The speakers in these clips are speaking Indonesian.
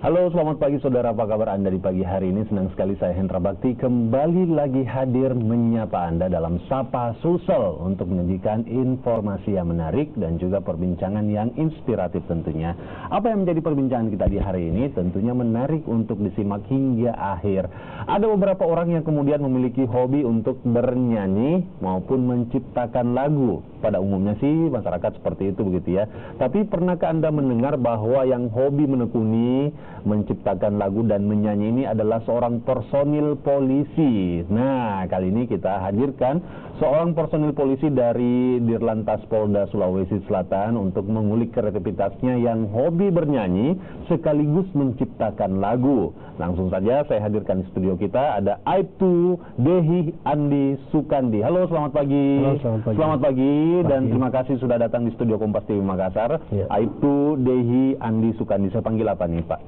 Halo, selamat pagi saudara, apa kabar Anda di pagi hari ini? Senang sekali saya Hendra Bakti kembali lagi hadir menyapa Anda dalam Sapa Sulsel untuk menyajikan informasi yang menarik dan juga perbincangan yang inspiratif tentunya. Apa yang menjadi perbincangan kita di hari ini tentunya menarik untuk disimak hingga akhir. Ada beberapa orang yang kemudian memiliki hobi untuk bernyanyi maupun menciptakan lagu. Pada umumnya sih masyarakat seperti itu begitu ya. Tapi pernahkah Anda mendengar bahwa yang hobi menekuni menciptakan lagu dan menyanyi ini adalah seorang personil polisi? Nah, kali ini kita hadirkan seorang personil polisi dari Dirlantas Polda Sulawesi Selatan untuk mengulik kreativitasnya yang hobi bernyanyi sekaligus menciptakan lagu. Langsung saja saya hadirkan di studio kita ada Aibtu Dehi Andi Sukandi. Halo, selamat pagi. Halo, selamat pagi. Selamat pagi dan terima kasih sudah datang di studio Kompas TV Makassar. Ya. Aibtu Dehi Andi Sukandi. Saya panggil apa nih, Pak?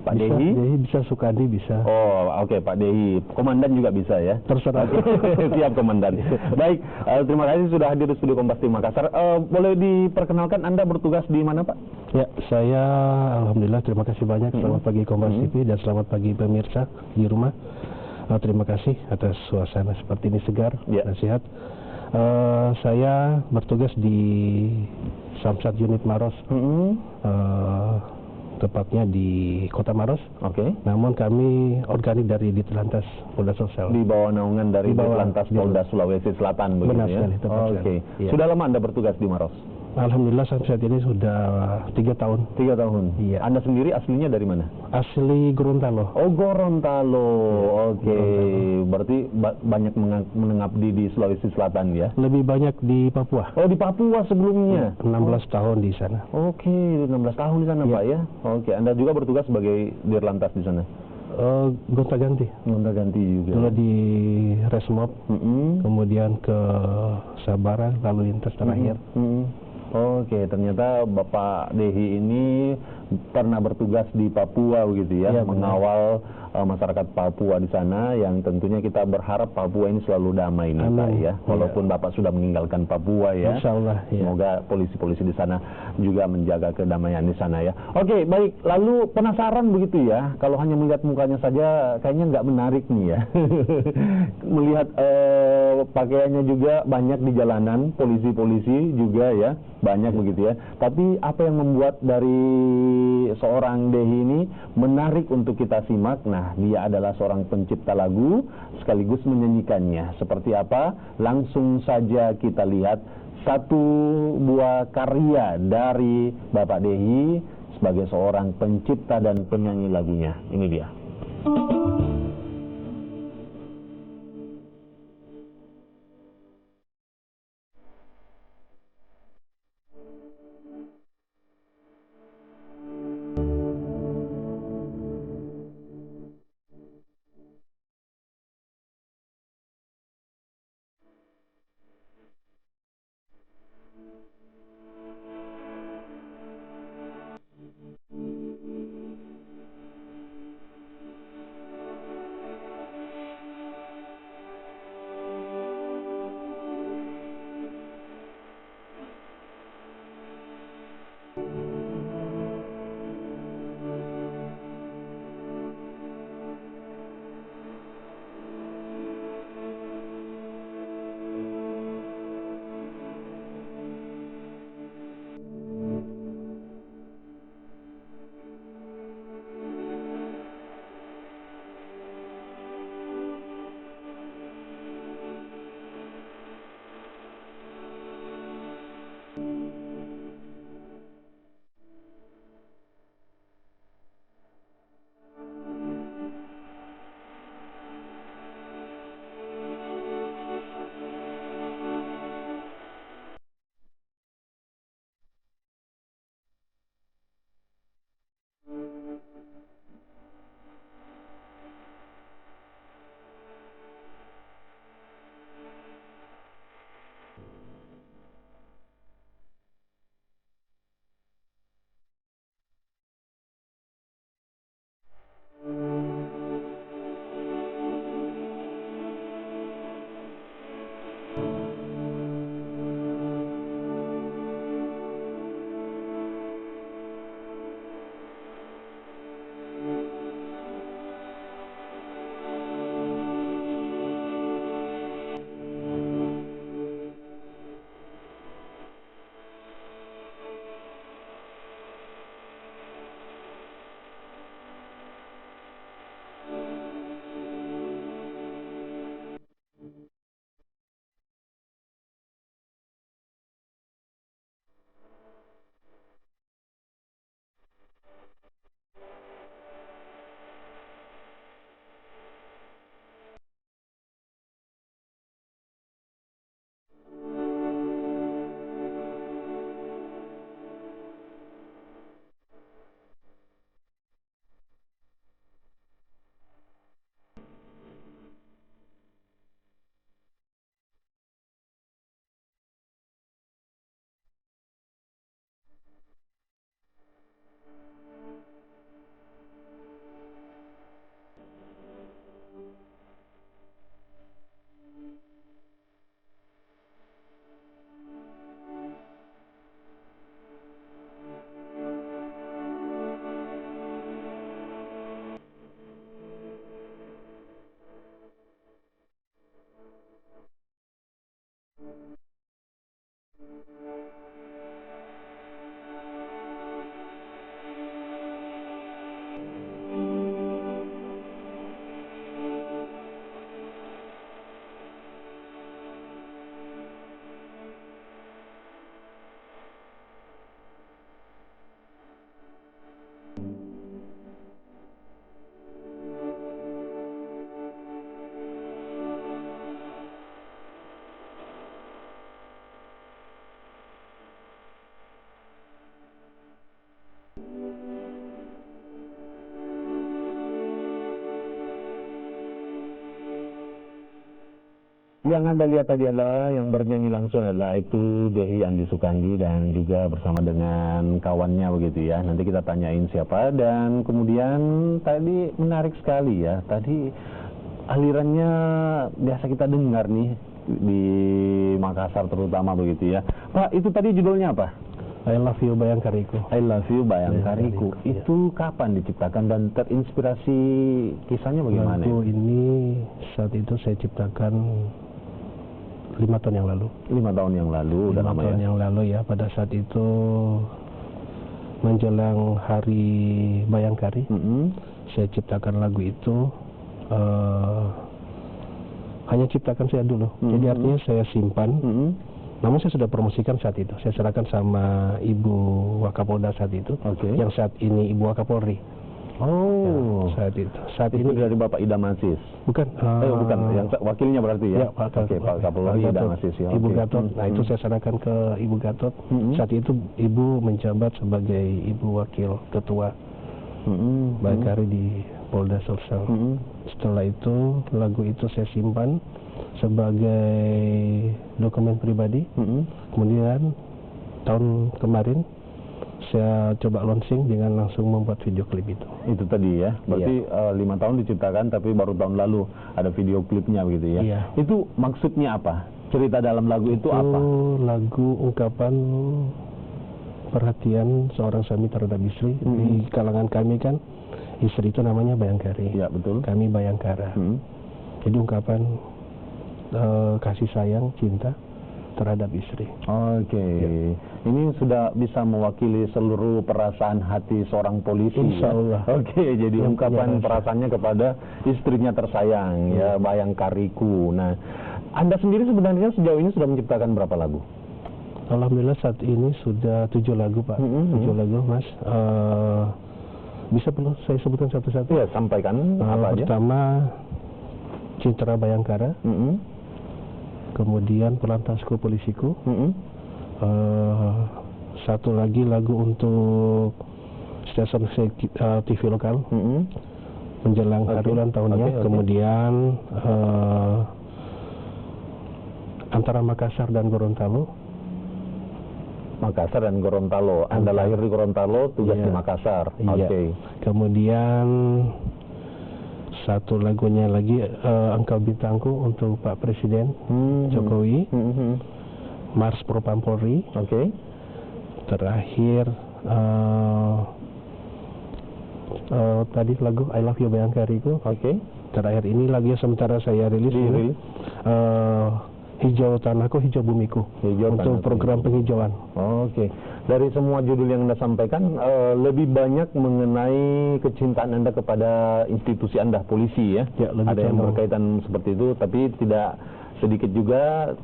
Pak bisa, Dehi? Dehi bisa, Sukandi bisa. Oh, oke, Pak Dehi. Komandan juga bisa ya? Terserah. Siap, Komandan. Baik, terima kasih sudah hadir di studio Kompas TV Makassar. Boleh diperkenalkan Anda bertugas di mana, Pak? Ya, saya alhamdulillah terima kasih banyak. Selamat pagi Kompas TV dan selamat pagi pemirsa di rumah. Terima kasih atas suasana seperti ini segar dan sehat. Saya bertugas di Samsat Unit Maros. Tepatnya di Kota Maros. Oke. Namun kami organik dari Dirlantas Polda Sosial. Di bawah naungan dari Dirlantas Polda Sulawesi Selatan begitu. Benar ya? sekali, tepat sekali. Oke. Ya. Sudah lama Anda bertugas di Maros? Alhamdulillah sampai saat ini sudah 3 tahun. 3 tahun. Iya. Anda sendiri aslinya dari mana? Asli Gorontalo. Oh, Gorontalo. Ya, Oke. Gorontalo. Berarti banyak mengabdi di Sulawesi Selatan ya? Lebih banyak di Papua. Oh, di Papua sebelumnya? 16 tahun di sana. Oke, 16 tahun di sana Ya. Pak ya? Oke, Anda juga bertugas sebagai Dirlantas di sana? Gonta-ganti. Gonta-ganti juga. Dulu di Resmob, kemudian ke Sabara, lalu lintas terakhir. Oke, ternyata Bapak Dehi ini pernah bertugas di Papua begitu ya, Ya, mengawal masyarakat Papua di sana, yang tentunya kita berharap Papua ini selalu damai nih Pak ya, walaupun Bapak sudah meninggalkan Papua ya. Insya Allah. Ya. Semoga polisi-polisi di sana juga menjaga kedamaian di sana ya. Oke, baik. Lalu penasaran begitu ya, kalau hanya melihat mukanya saja kayaknya nggak menarik nih ya. Melihat pakaiannya juga banyak di jalanan, polisi-polisi juga ya, banyak begitu ya. Tapi apa yang membuat dari seorang Dehi ini menarik untuk kita simak? Nah, dia adalah seorang pencipta lagu sekaligus menyanyikannya. Seperti apa? Langsung saja kita lihat satu buah karya dari Bapak Dehi sebagai seorang pencipta dan penyanyi lagunya. Ini dia. Yang Anda lihat tadi adalah yang bernyanyi langsung adalah itu Dehi Andi Sukandi dan juga bersama dengan kawannya begitu ya. Nanti kita tanyain siapa dan kemudian tadi menarik sekali ya. Tadi alirannya biasa kita dengar nih di Makassar terutama begitu ya. Pak, itu tadi judulnya apa? I Love You Bayangkariku. I Love You Bayangkariku. Ya. Itu kapan diciptakan dan terinspirasi kisahnya bagaimana? Lagu ini saat itu saya ciptakan 5 tahun yang lalu. 5 tahun yang lalu, udah 5 lama tahun ya? yang lalu ya, pada saat itu menjelang Hari Bayangkari, saya ciptakan lagu itu. Hanya ciptakan saya dulu, jadi artinya saya simpan. Namun saya sudah promosikan saat itu. Saya serahkan sama Ibu Wakapolda saat itu, yang saat ini Ibu Wakapolri. Oh, ya, saat itu ini dari Bapak Idam Aziz. Bukan, bukan, yang wakilnya berarti ya? Ya, Pak Kapolri Idam Aziz ya. Ibu Gatot. Nah, itu saya serahkan ke Ibu Gatot. Saat itu Ibu menjabat sebagai Ibu Wakil Ketua Bayangkari di Polda Sulsel. Setelah itu lagu itu saya simpan sebagai dokumen pribadi. Kemudian tahun kemarin saya coba launching dengan langsung membuat video klip itu. Itu tadi ya, berarti 5 tahun diciptakan tapi baru tahun lalu ada video klipnya begitu ya. Iya. Itu maksudnya apa? Cerita dalam lagu itu apa? Lagu ungkapan perhatian seorang suami terhadap istri. Di kalangan kami kan istri itu namanya Bayangkari. Ya, betul. Kami Bayangkara. Jadi ungkapan kasih sayang, cinta terhadap istri. Oke. Ya. Ini sudah bisa mewakili seluruh perasaan hati seorang polisi. Insya Allah. Ya? Oke, jadi ungkapan perasaannya kepada istrinya tersayang, ya, Bayangkariku. Nah, Anda sendiri sebenarnya sejauh ini sudah menciptakan berapa lagu? Alhamdulillah saat ini sudah 7 lagu, Pak. 7 lagu, Mas. Bisa perlu saya sebutkan satu-satu? Ya, sampaikan apa aja. Pertama, Citra Bayangkara. Kemudian Pelantasku Polisiku. Satu lagi lagu untuk stasiun TV lokal menjelang hari ulang tahunnya. Kemudian antara Makassar dan Gorontalo. Makassar dan Gorontalo. Anda lahir di Gorontalo, tugas di Makassar. Oke. Kemudian satu lagunya lagi Engkau Bintangku untuk Pak Presiden Jokowi. Mars Propam Polri. Terakhir tadi lagu I Love You Bayangkariku. Terakhir ini lagu yang sementara saya rilis ini Hijau Tanahku, Hijau Bumiku, untuk program penghijauan. Dari semua judul yang Anda sampaikan, lebih banyak mengenai kecintaan Anda kepada institusi Anda, polisi ya? Ada yang berkaitan seperti itu, tapi tidak sedikit juga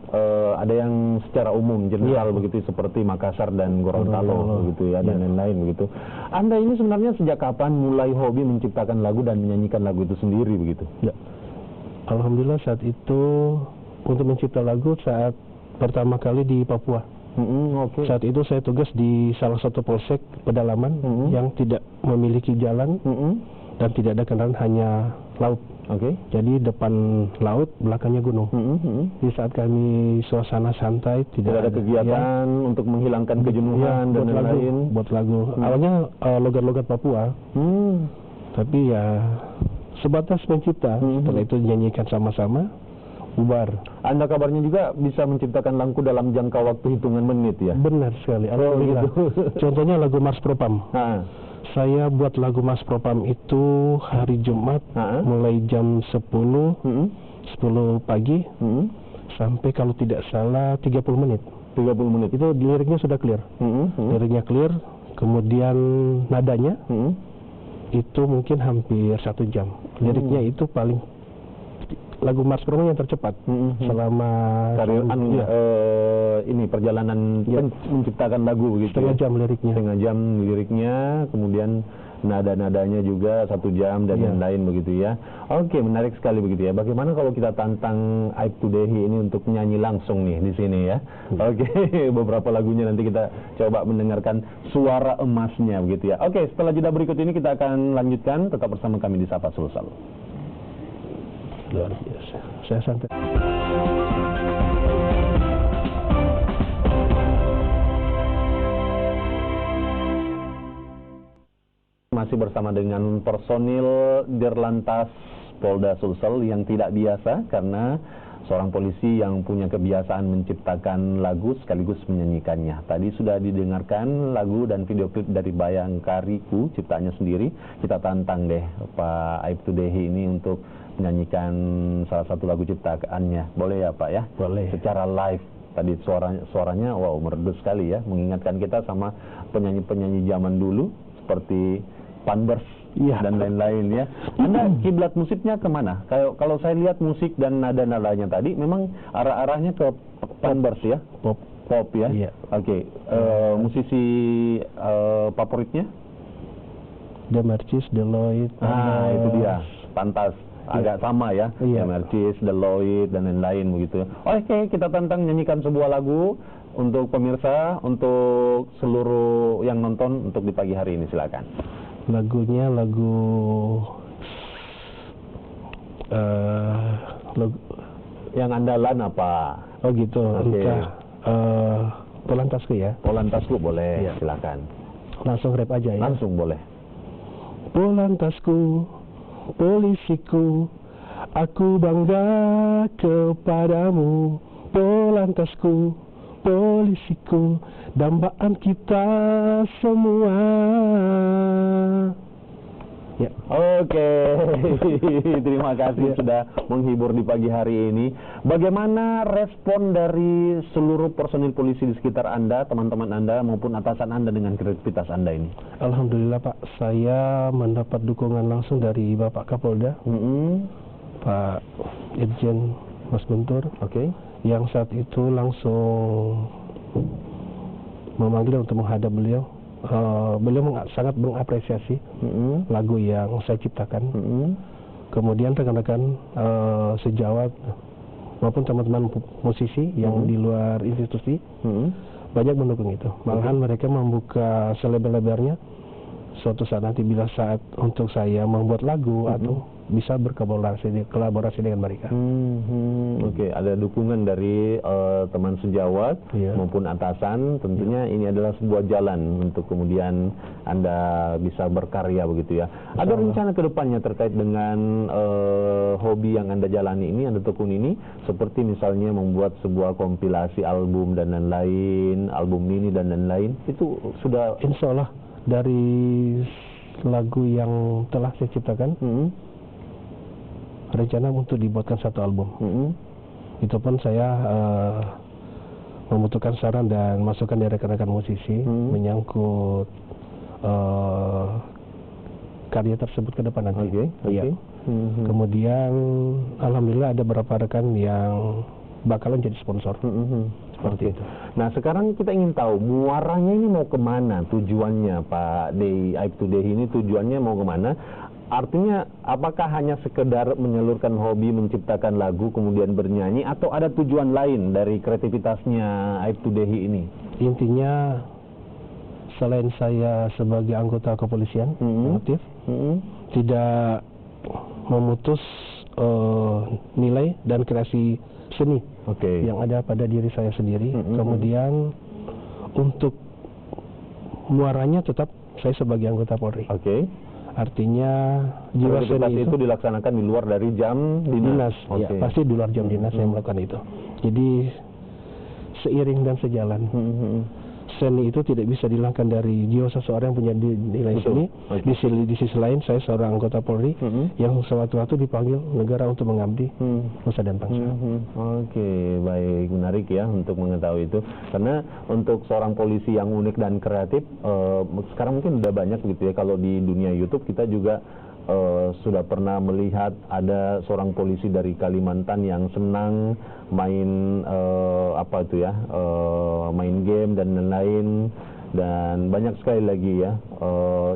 ada yang secara umum, general begitu, seperti Makassar dan Gorontalo begitu ya, dan lain-lain begitu. Anda ini sebenarnya sejak kapan mulai hobi menciptakan lagu dan menyanyikan lagu itu sendiri begitu? Ya, Alhamdulillah saat itu untuk mencipta lagu saat pertama kali di Papua. Oke. Saat itu saya tugas di salah satu polsek pedalaman yang tidak memiliki jalan dan tidak ada kendaraan, hanya laut. Oke. Jadi depan laut, belakangnya gunung. Di saat kami suasana santai, tidak ada kegiatan untuk menghilangkan kejenuhan dan lain-lain. Buat lagu. Awalnya logat-logat Papua. Tapi ya sebatas mencipta. Setelah itu dinyanyikan sama-sama, bubar. Anda kabarnya juga bisa menciptakan lagu dalam jangka waktu hitungan menit ya? Benar sekali. Alhamdulillah. Contohnya lagu Mars Propam. Saya buat lagu Mas Propam itu hari Jumat mulai jam 10 pagi sampai kalau tidak salah 30 menit. 30 menit. Itu liriknya sudah clear. Liriknya clear, kemudian nadanya itu mungkin hampir 1 jam. Liriknya itu paling lagu Mars Propam yang tercepat selama ini perjalanan menciptakan lagu begitu. Setengah jam liriknya. Setengah jam liriknya, kemudian nada-nadanya juga 1 jam dan lain-lain begitu ya. Oke, menarik sekali begitu ya. Bagaimana kalau kita tantang Aibtu Dehi ini untuk nyanyi langsung nih di sini ya? Oke, beberapa lagunya nanti kita coba mendengarkan suara emasnya begitu ya. Oke, setelah jeda berikut ini kita akan lanjutkan, tetap bersama kami di Sapa Sulsel. Luar biasa. Saya santai. Masih bersama dengan personil Dirlantas Polda Sulsel yang tidak biasa karena seorang polisi yang punya kebiasaan menciptakan lagu sekaligus menyanyikannya. Tadi sudah didengarkan lagu dan video klip dari Bayangkariku, ciptaannya sendiri. Kita tantang deh Pak Aibtu Dehi ini untuk menyanyikan salah satu lagu ciptaannya. Boleh ya Pak ya? Boleh. Secara live. Tadi suaranya wow merdu sekali ya, mengingatkan kita sama penyanyi-penyanyi zaman dulu seperti Panbers dan lain-lain ya. Anda kiblat musiknya kemana? Kalau saya lihat musik dan nada-nadanya tadi memang arah-arahnya ke Panbers ya? Pop ya? Iya. Oke. Musisi favoritnya? The Mercis, The Lloyd. Itu dia. Pantas. Agak sama ya, Mercis, The Lloyd dan lain-lain begitu. Oke, kita tantang nyanyikan sebuah lagu untuk pemirsa, untuk seluruh yang nonton untuk di pagi hari ini, silakan. Lagunya lagu yang andalan apa? Oh gitu. Entah Polantasku ya. Polantasku boleh, silakan. Langsung rap aja ya. Langsung boleh. Polantasku, polisiku, aku bangga kepadamu. Polantasku, polisiku, dambaan kita semua. Ya. Oke, terima kasih sudah menghibur di pagi hari ini. Bagaimana respon dari seluruh personil polisi di sekitar Anda, teman-teman Anda maupun atasan Anda dengan kreativitas Anda ini? Alhamdulillah Pak, saya mendapat dukungan langsung dari Bapak Kapolda, Pak Irjen Mas Guntur, yang saat itu langsung memanggil untuk menghadap beliau. Beliau sangat mengapresiasi lagu yang saya ciptakan. Kemudian rekan-rekan sejawat maupun teman-teman musisi yang di luar institusi banyak mendukung itu. Malahan mereka membuka selebar-lebarnya suatu saat nanti bila saat untuk saya membuat lagu atau bisa berkolaborasi dengan mereka. Oke, ada dukungan dari teman sejawat maupun atasan. Tentunya ini adalah sebuah jalan untuk kemudian Anda bisa berkarya begitu ya. Ada rencana ke depannya terkait dengan hobi yang Anda jalani ini, Anda tekuni ini, seperti misalnya membuat sebuah kompilasi album dan lain-lain, album mini dan lain-lain, itu sudah? Insya Allah dari lagu yang telah saya ciptakan, rencana untuk dibuatkan satu album. Itu pun saya membutuhkan saran dan masukan dari rekan-rekan musisi menyangkut karya tersebut ke depan nanti. Kemudian alhamdulillah ada beberapa rekan yang bakalan jadi sponsor. Seperti itu. Nah sekarang kita ingin tahu muaranya ini mau kemana, tujuannya Pak Aibtu Dehi ini tujuannya mau kemana? Artinya apakah hanya sekedar menyalurkan hobi menciptakan lagu kemudian bernyanyi atau ada tujuan lain dari kreativitasnya Aibtu Dehi ini? Intinya selain saya sebagai anggota kepolisian aktif, tidak memutus nilai dan kreasi seni yang ada pada diri saya sendiri. Kemudian untuk muaranya tetap saya sebagai anggota Polri. Artinya jiwa seni itu dilaksanakan di luar dari jam dinas. Ya, pasti di luar jam dinas saya melakukan itu. Jadi seiring dan sejalan. Seni itu tidak bisa dihilangkan dari jiwa seseorang yang punya nilai seni. Di sisi lain saya seorang anggota Polri yang sewaktu-waktu dipanggil negara untuk mengabdi nusa dan bangsa. Baik, menarik ya untuk mengetahui itu. Karena untuk seorang polisi yang unik dan kreatif, sekarang mungkin udah banyak gitu ya. Kalau di dunia YouTube kita juga sudah pernah melihat ada seorang polisi dari Kalimantan yang senang main main game dan lain-lain, dan banyak sekali lagi ya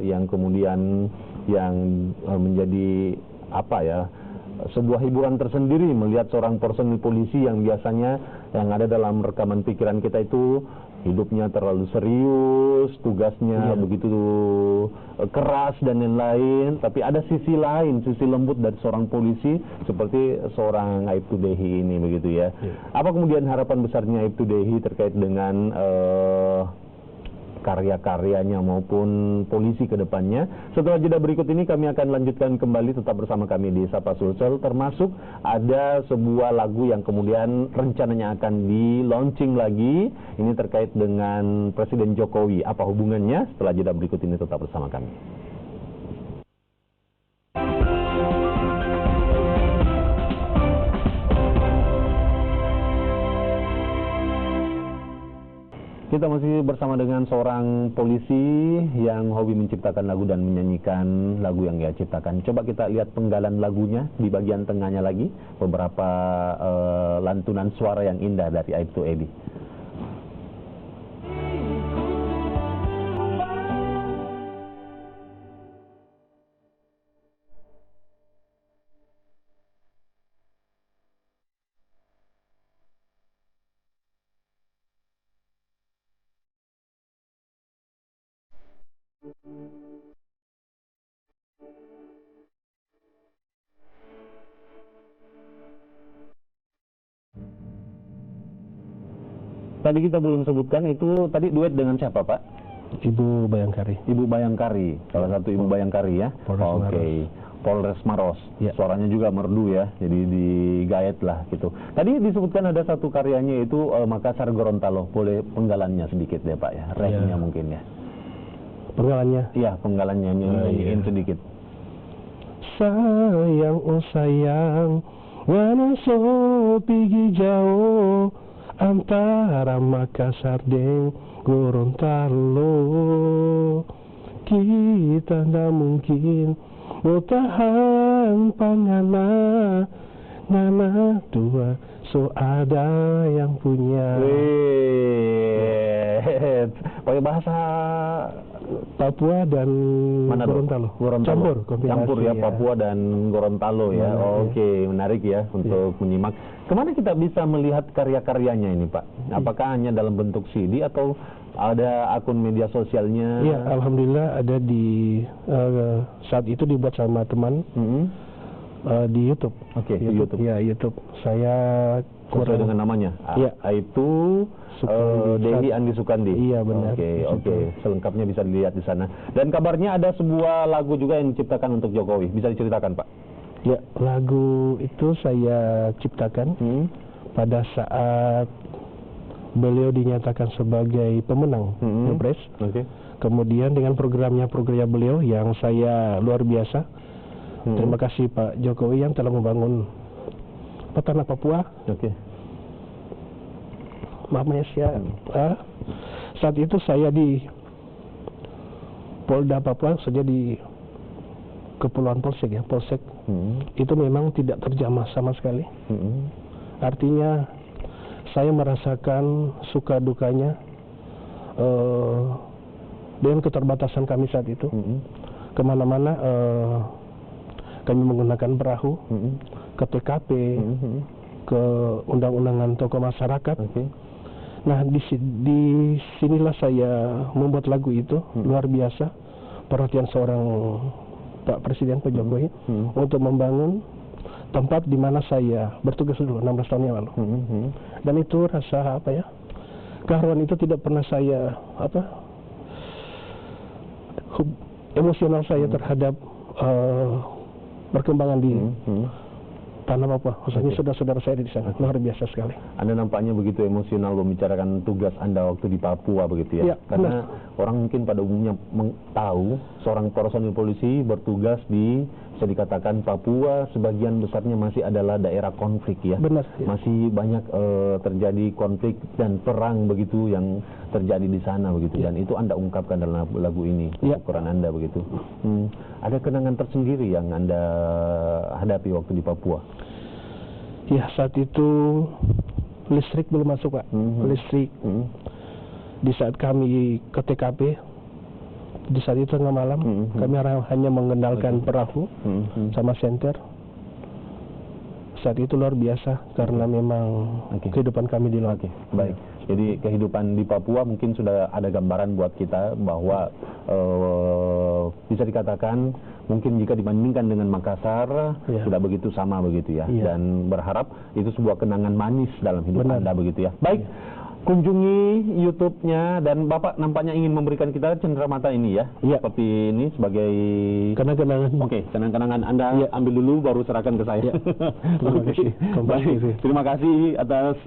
yang kemudian yang menjadi sebuah hiburan tersendiri melihat seorang personil polisi yang biasanya yang ada dalam rekaman pikiran kita itu hidupnya terlalu serius, tugasnya begitu keras dan lain-lain, tapi ada sisi lain, sisi lembut dari seorang polisi seperti seorang Aibtu Dehi ini begitu ya. Apa kemudian harapan besarnya Aibtu Dehi terkait dengan karya-karyanya maupun polisi ke depannya? Setelah jeda berikut ini kami akan lanjutkan kembali, tetap bersama kami di Sapa Sulsel, termasuk ada sebuah lagu yang kemudian rencananya akan di-launching lagi, ini terkait dengan Presiden Jokowi. Apa hubungannya? Setelah jeda berikut ini tetap bersama kami. Kita masih bersama dengan seorang polisi yang hobi menciptakan lagu dan menyanyikan lagu yang ia ciptakan. Coba kita lihat penggalan lagunya di bagian tengahnya lagi, beberapa lantunan suara yang indah dari Aibtu Edi. Tadi kita belum sebutkan itu tadi duet dengan siapa, Pak? Ibu Bayangkari. Ibu Bayangkari, salah satu Ibu Bayangkari ya. Polres Maros. Ya. Suaranya juga merdu ya, jadi digayet lah gitu. Tadi disebutkan ada satu karyanya itu Makassar Gorontalo. Boleh penggalannya sedikit ya Pak ya, refnya mungkin ya. Penggalannya? Iya, penggalannya nyanyiin sedikit. Sayang, oh sayang, wana so pigi jauh antara Makassar dan Gorontalo, kita tak mungkin mau tahan pangana, ngana dua so ada yang punya. Pakai bahasa Papua dan Gorontalo. Campur ya, Papua dan Gorontalo ya. Oke, menarik ya untuk menyimak. Kemana kita bisa melihat karya-karyanya ini Pak? Apakah hanya dalam bentuk CD atau ada akun media sosialnya? Iya, alhamdulillah ada di saat itu dibuat sama teman di YouTube. Di YouTube. Ya, YouTube. Saya sesuai dengan namanya. Aibtu Dehi Andi Sukandi. Iya benar. Oke. Selengkapnya bisa dilihat di sana. Dan kabarnya ada sebuah lagu juga yang diciptakan untuk Jokowi. Bisa diceritakan Pak? Ya, lagu itu saya ciptakan pada saat beliau dinyatakan sebagai pemenang Pilpres. Kemudian dengan program beliau yang saya luar biasa. Terima kasih Pak Jokowi yang telah membangun peternak Papua. Maaf ya, saat itu saya di Polda Papua, saja di Kepulauan Polsek ya, Polsek. Itu memang tidak terjamah sama sekali. Artinya saya merasakan suka dukanya dengan keterbatasan kami saat itu. Kemana-mana kami menggunakan perahu ke TKP, ke undang-undangan tokoh masyarakat. Nah, di sinilah saya membuat lagu itu. Luar biasa perhatian seorang Pak Presiden, Pak Jokowi, untuk membangun tempat di mana saya bertugas dulu 16 tahun yang lalu. Dan itu rasa apa ya, keharuan itu tidak pernah saya emosional saya terhadap perkembangan di tanah Papua, khususnya saudara-saudara saya di sana. Luar biasa sekali. Anda nampaknya begitu emosional membicarakan tugas Anda waktu di Papua begitu ya? Karena orang mungkin pada umumnya tahu seorang personil polisi bertugas di, bisa dikatakan Papua sebagian besarnya masih adalah daerah konflik ya. Benar. Masih banyak terjadi konflik dan perang begitu yang terjadi di sana begitu. Dan itu Anda ungkapkan dalam lagu ini, ukuran Anda begitu. Ada kenangan tersendiri yang Anda hadapi waktu di Papua? Ya, saat itu listrik belum masuk, Pak. Listrik. Di saat kami ke TKP, di saat itu tengah malam, kami hanya mengendalikan perahu sama senter. Saat itu luar biasa karena memang kehidupan kami di laut. Baik. Jadi kehidupan di Papua mungkin sudah ada gambaran buat kita bahwa bisa dikatakan mungkin jika dibandingkan dengan Makassar sudah begitu sama begitu ya. Dan berharap itu sebuah kenangan manis dalam hidup Anda begitu ya. Baik. Kunjungi YouTube-nya, dan Bapak nampaknya ingin memberikan kita cenderamata ini ya, seperti ini sebagai kenang-kenangan. Kenang-kenangan Anda ambil dulu baru serahkan ke saya. Terima kasih atas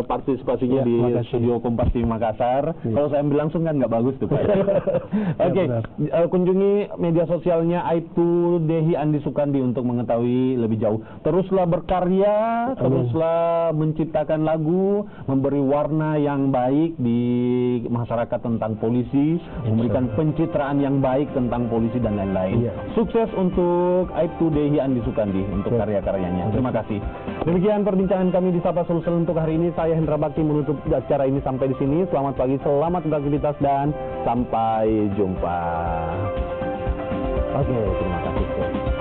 partisipasinya di studio Kompas TV Makassar. Kalau saya ambil langsung kan nggak bagus tuh Pak. Kunjungi media sosialnya Aibtu Dehi Andi Sukandi untuk mengetahui lebih jauh. Teruslah berkarya, teruslah menciptakan lagu, memberi warna yang baik di masyarakat tentang polisi, memberikan pencitraan yang baik tentang polisi dan lain-lain. Sukses untuk Aibtu Dehi Andi Sukandi untuk karya-karyanya. Terima kasih. Demikian perbincangan kami di Sapa Sulsel untuk hari ini. Saya Hendra Bakti menutup acara ini sampai di sini. Selamat pagi, selamat beraktivitas dan sampai jumpa. Terima kasih.